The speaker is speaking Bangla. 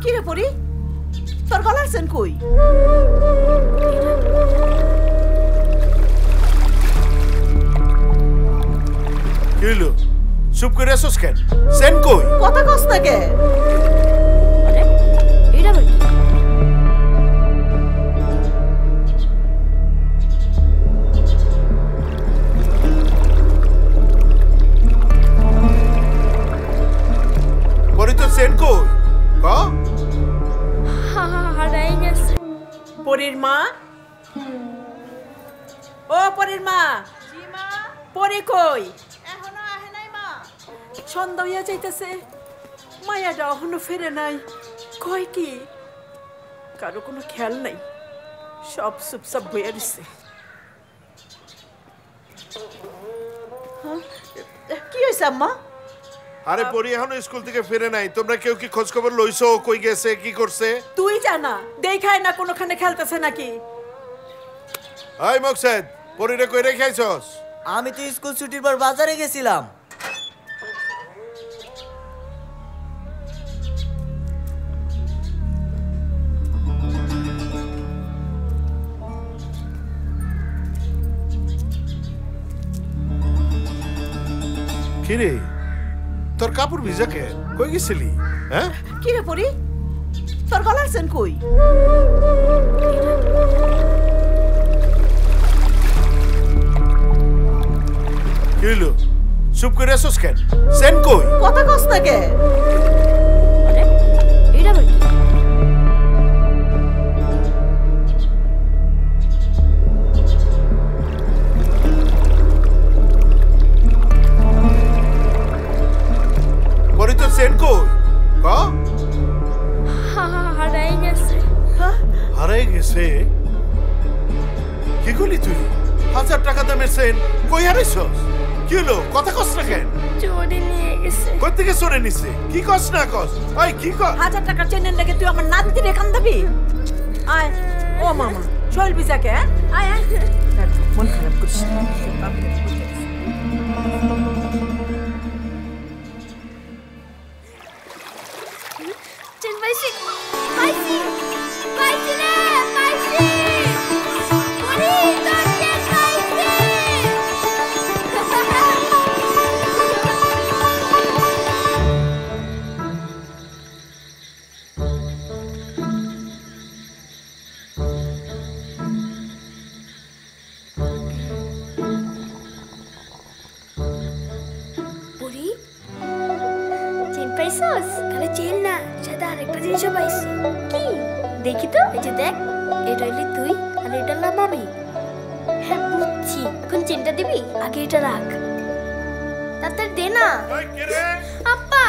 কি রে পরি তোর গলার চেন কই কিলো চুপ করে আসছ কেন চেন কই কথা কস না কে আরে এটা কি পরি তো চেন কই ক হারাই গেছে পরির মা ও পরির মা জি মা পরি কই এখনো আহে নাই মা সন্ধ্যা হইয়া যাইতেছে মায়াটা এখনো ফেরে নাই কই কি কারো কোনো খেয়াল নাই সব চুপচাপ হইয়া দিছে কি হয়েছে আম্মা আরে পরি এখনো স্কুল থেকে ফিরে নাই তোমরা কেউ কি খোঁজ খবর লইছো কই গেছে কি করছে তুই জানা দেখায় না কোনোখানে খেলতেছে নাকি এই মকসেদ পরিরে কই রেখাইছস আমি তো স্কুল ছুটির পর বাজারে গেছিলাম কি রে তোর কাপড় ভিজা কে কই গেছিলি হ্যাঁ কি রে পরি তোর গলার চেন কই কিলো চুপ করে আসছ কেন চেন কই কথা কস না কে আরে এটা কি পরি তো চেন কই ক হারাই গেছে হারাই গেছে কি করলি তুই 1000 টাকা দামের চেন কই হারাইছস কি হলো কথা কস না কেন চোরে নিয়ে গেছে কই থেকে সরে নিছে কি কস না কস ওই কি কস 1000 টাকার চেনের লেগে তুই আমার নাতির এখান দিবি আয় ও মামা চল বিজাকে আয় আয় দেখ, মন খারাপ করিস না। চেন পাইছি পাইছি পাইছি রে পাইছি পরি তোর চেন পাইছি পরি চেন পাইছস খালি চেন না সাথে আরেকটা জিনিসও পাইছি কি দেখি তো এই যে দেখ এটা হইলি তুই আর এটা হলাম আমি হ্যাঁ বুঝছি এখন চেনটা দিবি আগে এটা রাখ তাড়াতাড়ি দে না ওই কে রে আব্বা